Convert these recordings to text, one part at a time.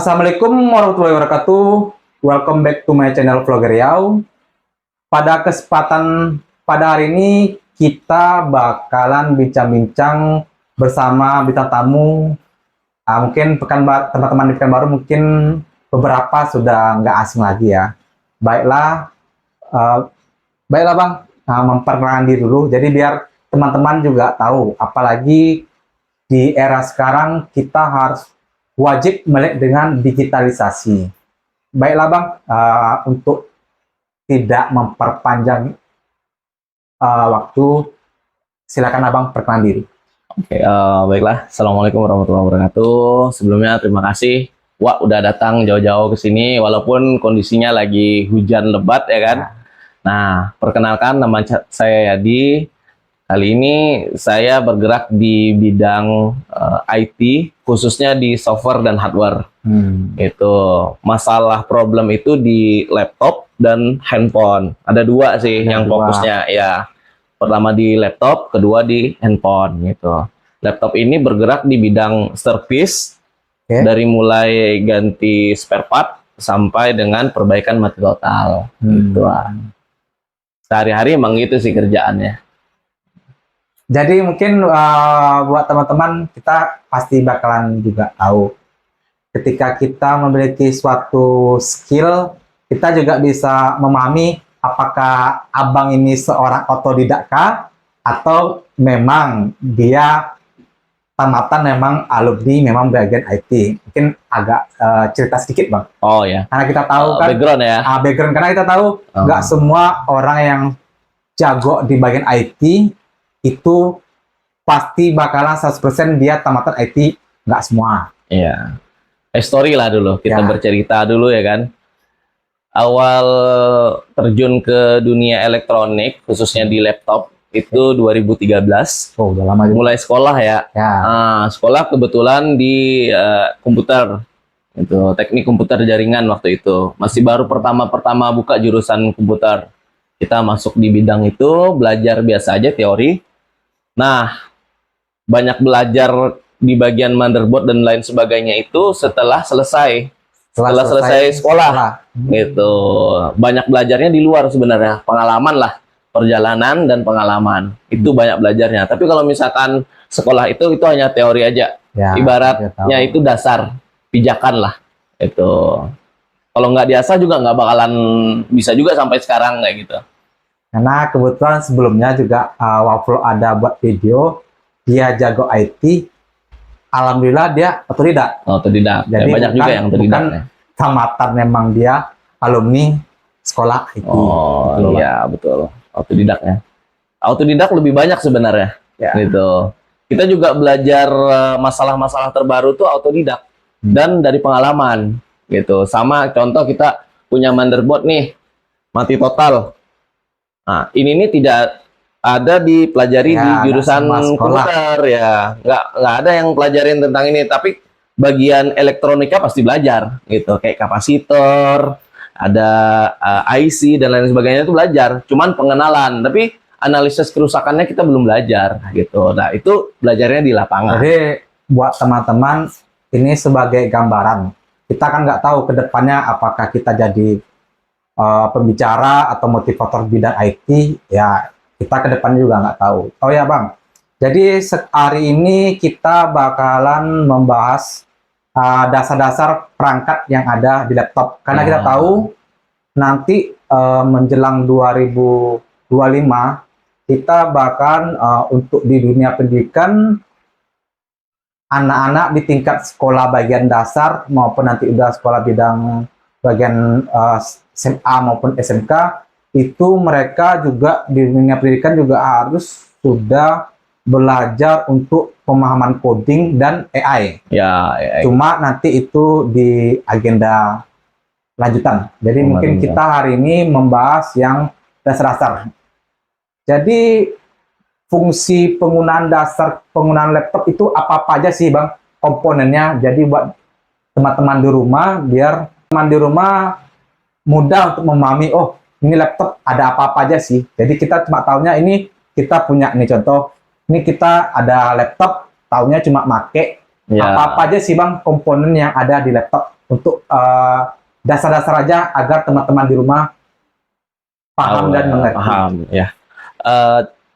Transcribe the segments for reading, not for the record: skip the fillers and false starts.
Assalamualaikum warahmatullahi wabarakatuh. Welcome back to my channel Vlogger Riau. Pada kesempatan pada hari ini kita bakalan bincang-bincang bersama bintang tamu. Mungkin teman-teman di Pekanbaru mungkin beberapa sudah nggak asing lagi ya. Baiklah, Bang, memperkenalkan diri dulu. Jadi biar teman-teman juga tahu, apalagi di era sekarang kita harus wajib melek dengan digitalisasi. Baiklah Bang, untuk tidak memperpanjang waktu, silakan Abang perkenalan diri. Oke, baiklah. Assalamualaikum warahmatullahi wabarakatuh. Sebelumnya terima kasih, Wak, udah datang jauh-jauh ke sini, walaupun kondisinya lagi hujan lebat ya kan. Nah, perkenalkan, nama saya Yadi. Kali ini saya bergerak di bidang IT, khususnya di software dan hardware. Itu masalah problem itu di laptop dan handphone. Ada dua sih yang fokusnya ya. Pertama di laptop, kedua di handphone gitu. Laptop ini bergerak di bidang service, dari mulai ganti spare part sampai dengan perbaikan mati total. Gitu. Sehari-hari emang gitu sih kerjaannya. Jadi mungkin buat teman-teman, kita pasti bakalan juga tahu ketika kita memiliki suatu skill, kita juga bisa memahami apakah Abang ini seorang otodidak kah, atau memang dia tamatan memang alumni memang bagian IT. Mungkin agak cerita sedikit Bang. Oh ya. Karena kita tahu kan background ya. Background, karena kita tahu nggak semua orang yang jago di bagian IT itu pasti bakalan 100% dia tamatan IT, nggak semua. Iya. Story lah dulu, kita bercerita dulu ya kan. Awal terjun ke dunia elektronik, khususnya di laptop, itu 2013. Oh, udah lama juga. Mulai sekolah ya. Sekolah kebetulan di komputer. Itu teknik komputer jaringan waktu itu. Masih baru pertama-pertama buka jurusan komputer. Kita masuk di bidang itu, belajar biasa aja teori. Nah, banyak belajar di bagian motherboard dan lain sebagainya itu setelah selesai sekolah. Gitu. Banyak belajarnya di luar sebenarnya, pengalaman lah, perjalanan dan pengalaman. Itu banyak belajarnya. Tapi kalau misalkan sekolah itu hanya teori aja. Ya, ibaratnya itu dasar pijakan lah. Itu. Kalau nggak diasah juga nggak bakalan bisa juga sampai sekarang kayak gitu. Karena kebetulan sebelumnya juga Waflo ada buat video, dia jago IT, alhamdulillah dia otodidak. Otodidak. Jadi banyak juga yang otodidak. Bukan tamatan, memang dia alumni sekolah IT. Oh iya betul, otodidak ya. Otodidak lebih banyak sebenarnya. Gitu. Kita juga belajar masalah-masalah terbaru tuh otodidak dan dari pengalaman. Gitu. Sama contoh kita punya motherboard nih, mati total. Nah, ini nih tidak ada dipelajari di jurusan komputer ya. Nggak ada yang pelajarin tentang ini, tapi bagian elektronika pasti belajar gitu. Kayak kapasitor, ada IC dan lain sebagainya itu belajar. Cuman pengenalan, tapi analisis kerusakannya kita belum belajar gitu. Nah, itu belajarnya di lapangan. Jadi buat teman-teman, ini sebagai gambaran. Kita kan nggak tahu ke depannya apakah kita jadi pembicara atau motivator bidang IT, ya kita ke depannya juga nggak tahu. Oh ya Bang, jadi hari ini kita bakalan membahas dasar-dasar perangkat yang ada di laptop. Karena kita tahu nanti menjelang 2025, kita bahkan untuk di dunia pendidikan, anak-anak di tingkat sekolah bagian dasar maupun nanti udah sekolah bidang bagian SMA maupun SMK, itu mereka juga di dunia pendidikan juga harus sudah belajar untuk pemahaman coding dan AI. AI. Cuma nanti itu di agenda lanjutan. Jadi mungkin kita hari ini membahas yang dasar-dasar. Jadi fungsi penggunaan dasar penggunaan laptop itu apa-apa aja sih Bang komponennya. Jadi buat teman-teman di rumah, biar teman di rumah mudah untuk memahami, oh ini laptop ada apa-apa aja sih. Jadi kita cuma tahunya ini kita punya, ini contoh, ini kita ada laptop, tahunya cuma make apa-apa aja sih Bang komponen yang ada di laptop. untuk dasar-dasar aja agar teman-teman di rumah paham dan mengerti. Paham, ya.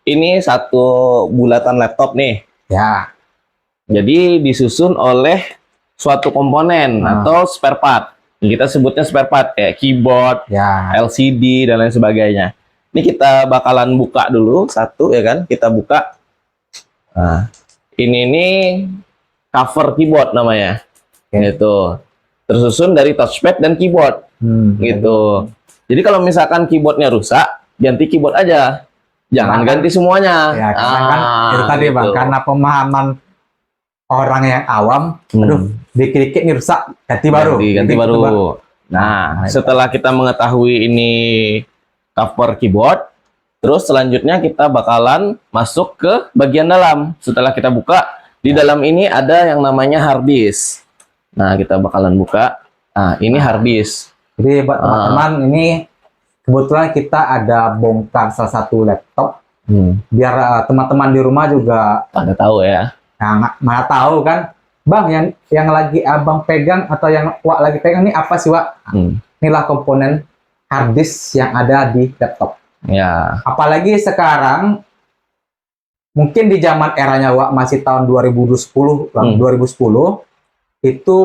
Ini satu bulatan laptop nih. Ya. Jadi disusun oleh suatu komponen atau spare part. Kita sebutnya spare part kayak keyboard, Ya. LCD dan lain sebagainya. Ini kita bakalan buka dulu satu ya kan. Kita buka. Nah, ini cover keyboard namanya. Gitu. Tersusun dari touchpad dan keyboard. Gitu. Jadi kalau misalkan keyboardnya rusak, ganti keyboard aja. Jangan ganti semuanya. Ya, karena kan itu tadi Bang, gitu. karena pemahaman orang yang awam, aduh, dikit-dikit ini rusak, ganti baru. Ganti baru. Gitu, Bang. Nah, setelah kita mengetahui ini cover keyboard, terus selanjutnya kita bakalan masuk ke bagian dalam. Setelah kita buka, di dalam ini ada yang namanya hard disk. Nah, kita bakalan buka. Nah, ini hard disk. Jadi buat teman-teman ini kebetulan kita ada bongkar salah satu laptop, biar teman-teman di rumah juga pada tahu ya. Nah, mana tahu kan, Bang, yang lagi abang pegang atau yang Wak lagi pegang ini apa sih, Wak? Inilah komponen hard disk yang ada di laptop. Ya. Apalagi sekarang, mungkin di zaman eranya Wak masih tahun 2010, 2010, itu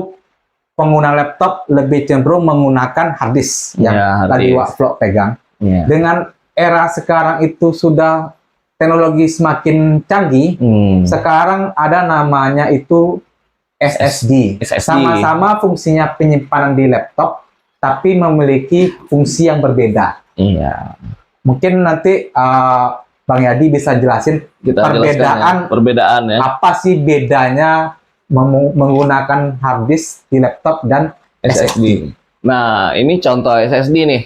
pengguna laptop lebih cenderung menggunakan hard disk yang tadi Wak vlog pegang. Dengan era sekarang itu sudah teknologi semakin canggih, sekarang ada namanya itu SSD. Sama-sama fungsinya penyimpanan di laptop, tapi memiliki fungsi yang berbeda. Mungkin nanti Bang Yadi bisa jelasin perbedaan ya. Apa sih bedanya menggunakan hard disk di laptop dan SSD. Nah, ini contoh SSD nih.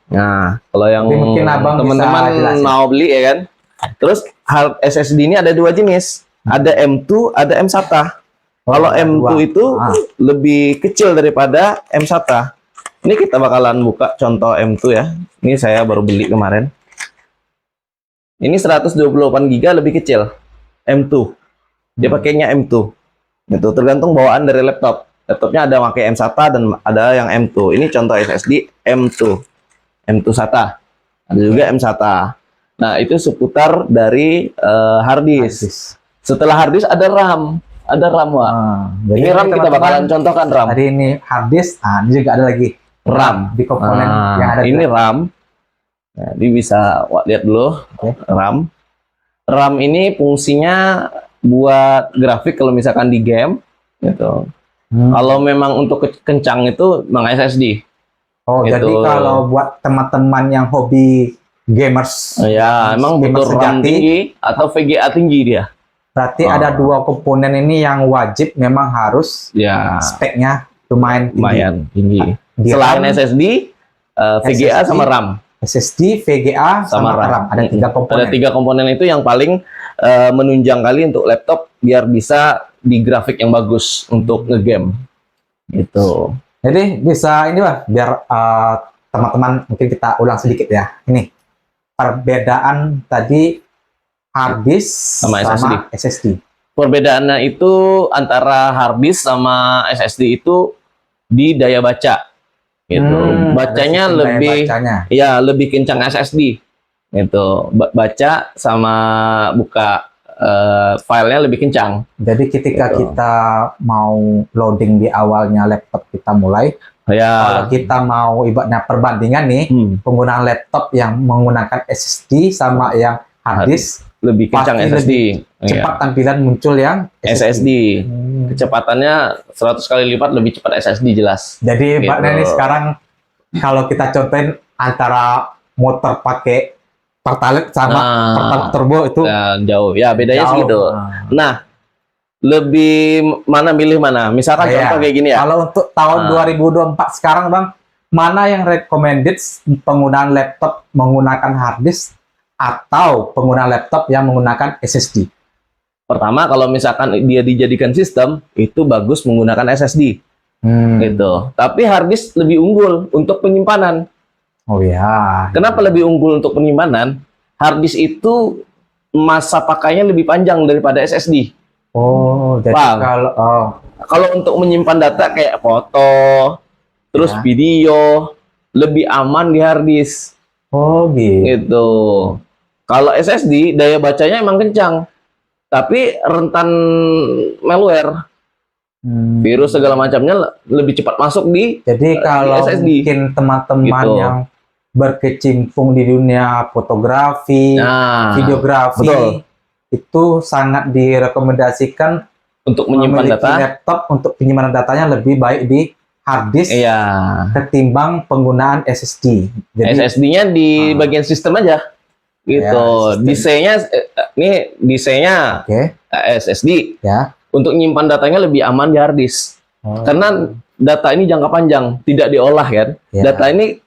Nah, kalau yang teman-teman mau beli ya kan. Terus hard SSD ini ada dua jenis. Ada M2, ada M-SATA. Kalau M2 itu lebih kecil daripada M-SATA. Ini kita bakalan buka contoh M2 ya. Ini saya baru beli kemarin. Ini 128 GB lebih kecil. M2. Dia pakainya M2. Itu tergantung bawaan dari laptop. Laptopnya ada pakai M-SATA dan ada yang M2. Ini contoh SSD M2. M2 SATA. Ada juga M-SATA. Nah, itu seputar dari hard disk. Setelah hard disk ada RAM. Ada RAM, Wak. Ini RAM kita bakalan contohkan RAM. Tadi ini hard disk, ini juga ada lagi RAM di komponen yang ada. Ini RAM. Nah, ini bisa Wak lihat dulu. RAM. RAM ini fungsinya buat grafik kalau misalkan di game gitu. Kalau memang untuk kencang itu memang SSD. Oh, gitu. Jadi kalau buat teman-teman yang hobi gamers, ya emang butuh RAM tinggi atau VGA tinggi dia. Berarti ada dua komponen ini yang wajib memang harus speknya lumayan tinggi. Selain SSD, VGA sama RAM. SSD, VGA, sama RAM. Ada tiga komponen. Ada tiga komponen itu yang paling menunjang kali untuk laptop biar bisa di grafik yang bagus untuk ngegame. Gitu. Jadi bisa ini Bang, biar teman-teman mungkin kita ulang sedikit ya. Ini perbedaan tadi hard disk sama SSD. Perbedaannya itu antara hard disk sama SSD itu di daya baca. Gitu. Bacanya lebih kencang SSD. Gitu. Baca sama buka filenya lebih kencang. Jadi ketika kita mau loading di awalnya laptop kita mulai, kalau kita mau ibaratnya perbandingan nih, penggunaan laptop yang menggunakan SSD sama yang hard disk lebih kencang SSD. Cepat tampilan muncul yang SSD. Kecepatannya 100 kali lipat lebih cepat SSD jelas. Jadi ini sekarang kalau kita contohin antara motor pakai Pertalite sama Pertalite turbo itu jauh. Ya, bedanya segitu. Nah, lebih milih mana? Misalkan contoh kayak gini ya. Kalau untuk tahun 2024 sekarang, Bang, mana yang recommended penggunaan laptop menggunakan hard disk atau penggunaan laptop yang menggunakan SSD? Pertama, kalau misalkan dia dijadikan sistem, itu bagus menggunakan SSD. Gitu. Tapi hard disk lebih unggul untuk penyimpanan. Oh ya. Kenapa lebih unggul untuk penyimpanan? Hard disk itu masa pakainya lebih panjang daripada SSD. Oh, jadi kalau untuk menyimpan data kayak foto, terus Ya. video, lebih aman di hard disk Oh gitu. gitu. Kalau SSD daya bacanya emang kencang, tapi rentan malware, Hmm. virus segala macamnya lebih cepat masuk di Jadi kalau SSD. mungkin teman-teman Gitu. yang berkecimpung di dunia fotografi, Nah, videografi, betul. itu sangat direkomendasikan Untuk menyimpan memiliki data, laptop untuk penyimpanan datanya lebih baik di hard disk iya. ketimbang penggunaan SSD. Jadi SSD-nya di Ah. bagian sistem aja, gitu. Ya, sistem. Desainnya, ini desainnya oke, SSD. ya. Untuk menyimpan datanya lebih aman di hard disk. Oh, Karena data ini jangka panjang, tidak diolah kan. ya. Data ini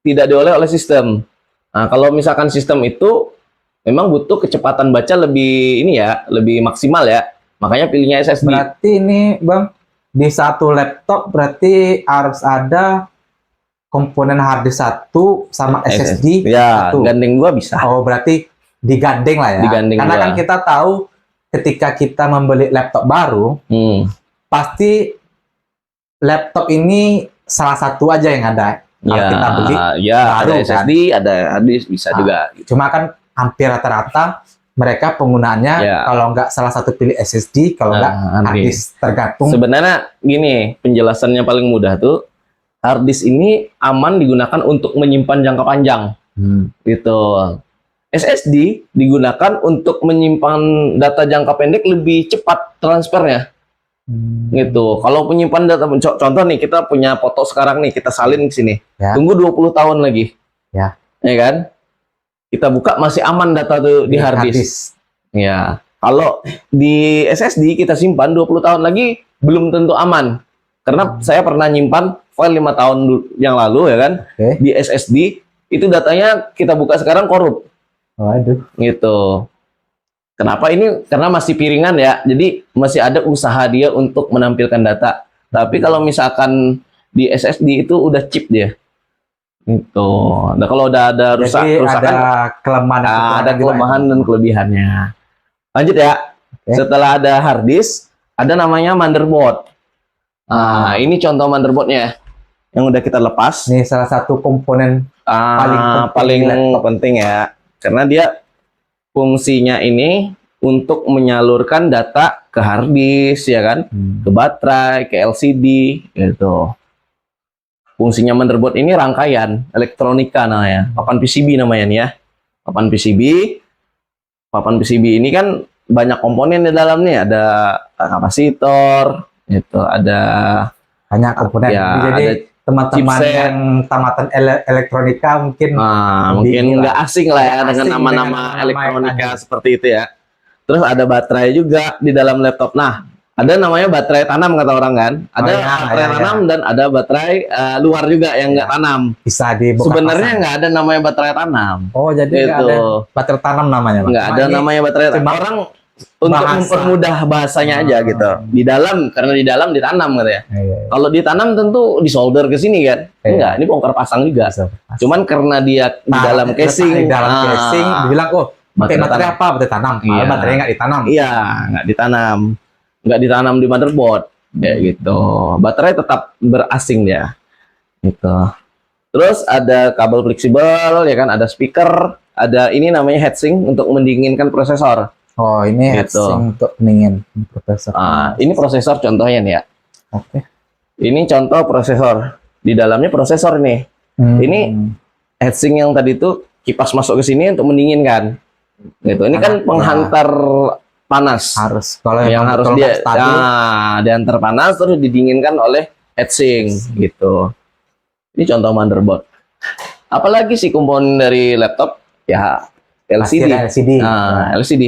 tidak diolah oleh sistem. Nah, kalau misalkan sistem itu memang butuh kecepatan baca lebih ini ya, lebih maksimal ya. Makanya pilihnya SSD. Berarti ini Bang, di satu laptop berarti harus ada komponen hard disk satu sama SSD Ya, satu. gandeng dua bisa. Oh, berarti digandeng lah ya. Digandeng Karena dua. kan kita tahu ketika kita membeli laptop baru, pasti laptop ini salah satu aja yang ada. Kalau Ya, kita beli ya baru, ada SSD, ada hard disk bisa Ah. juga. cuma kan hampir rata-rata mereka penggunaannya Ya. kalau nggak salah satu pilih SSD, kalau nggak hard Andre. disk, tergantung. Sebenarnya gini, penjelasannya paling mudah tuh, hard disk ini aman digunakan untuk menyimpan jangka panjang, gitu. SSD digunakan untuk menyimpan data jangka pendek lebih cepat transfernya, gitu. Kalau penyimpan data, contoh nih, kita punya foto sekarang nih, kita salin ke sini, Ya. tunggu 20 tahun lagi, Ya. kan? Kita buka masih aman data tuh di hard disk. Ya, kalau di SSD kita simpan 20 tahun lagi belum tentu aman. Karena saya pernah nyimpan file 5 tahun yang lalu ya kan, Oke. di SSD itu datanya kita buka sekarang korup Waduh. gitu. Kenapa ini? Karena masih piringan ya. Jadi masih ada usaha dia untuk menampilkan data. Tapi kalau misalkan di SSD itu udah chip dia. Gitu. Nah, kalau udah ada Jadi rusakan, ada kelemahan dan ada kekurangan juga kelemahan ya. dan kelebihannya. Lanjut ya. Oke. Setelah ada hard disk, ada namanya motherboard. Nah, ini contoh motherboardnya yang udah kita lepas. Ini salah satu komponen paling Paling penting di laptop. penting ya, karena dia fungsinya ini untuk menyalurkan data ke hard disk ya kan, ke baterai, ke LCD gitu. Fungsinya motherboard ini rangkaian elektronika namanya, papan PCB namanya nih ya. Papan PCB ini kan banyak komponen di dalamnya, ada kapasitor, gitu, ada banyak komponen. ya, Jadi ada teman-teman chipset. yang tamatan elektronika mungkin mungkin lebih nggak asing lah ya Nggak dengan asing nama-nama dengan nama-nama elektronika yang ada. seperti itu ya. Terus ada baterai juga di dalam laptop. Nah, ada namanya baterai tanam kata orang kan. Ada Oh, ya, baterai ya, tanam dan ada baterai luar juga yang nggak tanam. bisa dibuka Sebenarnya pasang. nggak ada namanya baterai tanam. Oh, jadi nggak Gitu. ada baterai tanam namanya, Bang. Nggak Cuma ada ini namanya baterai tanam. cuma Orang untuk bahasa. mempermudah bahasanya aja Ah. gitu. Di dalam, karena di dalam ditanam katanya. Iya, Kalau ditanam tentu disolder ke sini kan. Iya. Enggak, ini bongkar pasang juga. bisa. Cuman karena dia di dalam casing, di dalam casing dibilang pakai baterai baterai tanam. apa? Baterai tanam. Iya. Padahal baterainya nggak ditanam. Iya, nggak ditanam di motherboard, kayak gitu. Baterai tetap berasing dia, gitu. Terus ada kabel fleksibel, ya kan? Ada speaker, ada ini namanya heatsink untuk mendinginkan prosesor. Oh, ini Gitu. heatsink untuk pendingin profesor. Ini prosesor contohnya nih ya. Oke. Ini contoh prosesor. Di dalamnya prosesor nih. Ini heatsink yang tadi itu kipas masuk ke sini untuk mendinginkan. Gitu. Ini kan Panas, penghantar panas. harus kalau Yang harus betul dia stabil, diantar panas terus didinginkan oleh heatsink gitu. Ini contoh motherboard. Apalagi sih komponen dari laptop? Ya pasti LCD. ada LCD. Nah, LCD.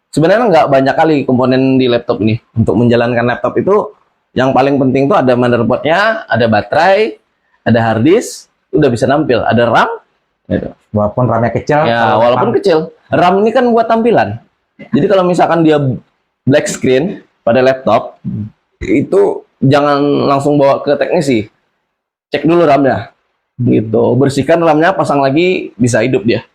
Sebenarnya nggak banyak kali komponen di laptop ini. Untuk menjalankan laptop itu yang paling penting tuh ada motherboardnya, ada baterai, ada hard disk, udah bisa nampil, ada RAM, gitu. Walaupun RAM-nya kecil, Ya, kalau walaupun RAM- kecil. RAM ini kan buat tampilan. Jadi kalau misalkan dia black screen pada laptop, itu jangan langsung bawa ke teknisi. Cek dulu RAM-nya. Gitu. Bersihkan RAM-nya, pasang lagi, bisa hidup dia.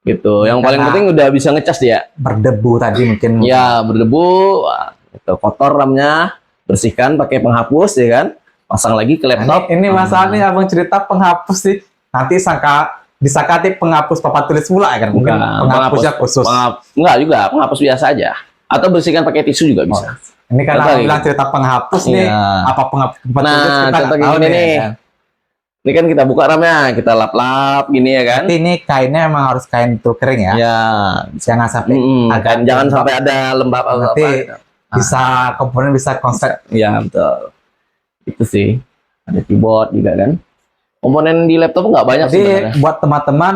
Gitu. Yang paling Karena- penting udah bisa ngecas dia. berdebu tadi mungkin. Ya, berdebu, wah, gitu. Kotor RAM-nya, bersihkan pakai penghapus ya kan, pasang lagi ke laptop. Ini masalahnya abang cerita penghapus sih. Nanti disangka penghapus papan tulis pula ya kan? Mungkin Bukan, penghapusnya khusus. Enggak juga, penghapus biasa aja. Atau bersihkan pakai tisu juga bisa. Ini kan Contoh abang gitu. bilang cerita penghapus nih. Iya. Apa penghapus papan Nah, tulis kita contoh nggak tahu gini nih. ya kan? Ini kan kita buka ramnya, kita lap-lap gini ya kan. Tapi ini kainnya emang harus kain tuh kering ya. Ya, Jangan sampai kan jangan lembab. sampai ada lembab atau Nanti apa. Gitu. bisa komponen bisa konsep. Ya betul. Itu sih. Ada keyboard juga kan. Komponen di laptop nggak banyak Jadi sebenarnya. buat teman-teman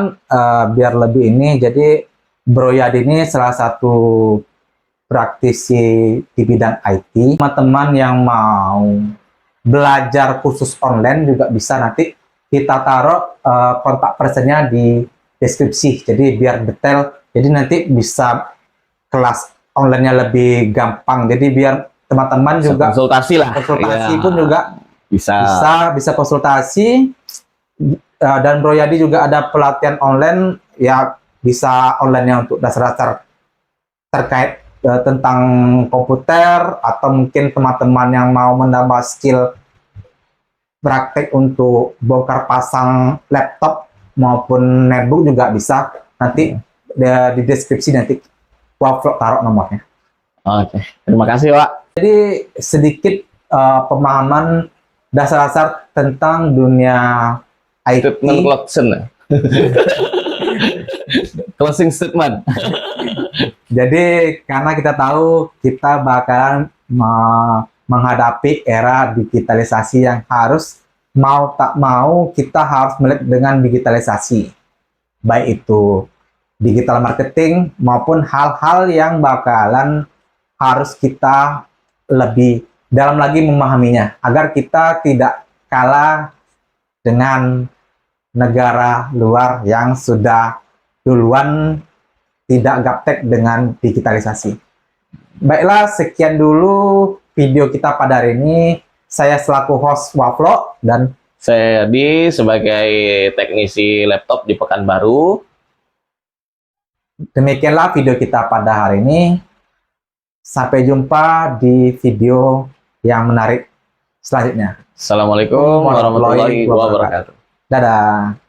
biar lebih ini, jadi Bro Yadi ini salah satu praktisi di bidang IT. Teman-teman yang mau belajar khusus online juga bisa, nanti kita taruh kontak personnya di deskripsi. Jadi biar detail. Jadi nanti bisa kelas online-nya lebih gampang. Jadi biar teman-teman Bisa juga konsultasi lah. konsultasi Ya, pun juga bisa konsultasi. Dan Bro Yadi juga ada pelatihan online, ya bisa online-nya untuk dasar-dasar terkait tentang komputer, atau mungkin teman-teman yang mau menambah skill praktek untuk bongkar pasang laptop maupun netbook juga bisa. Nanti di deskripsi nanti Wavlog taruh nomornya. Oke, terima kasih Pak. Jadi sedikit pemahaman dasar-dasar tentang dunia IT. Statement closing ya. Closing statement. Jadi karena kita tahu kita bakalan menghadapi era digitalisasi yang harus mau tak mau kita harus melek dengan digitalisasi. Baik itu digital marketing maupun hal-hal yang bakalan harus kita lebih dalam lagi memahaminya agar kita tidak kalah dengan negara luar yang sudah duluan tidak gaptek dengan digitalisasi. Baiklah, sekian dulu video kita pada hari ini. Saya selaku host Wavlog dan Saya Yadi sebagai teknisi laptop di Pekanbaru. demikianlah video kita pada hari ini. Sampai jumpa di video yang menarik selanjutnya. Assalamualaikum warahmatullahi wabarakatuh. Dadah.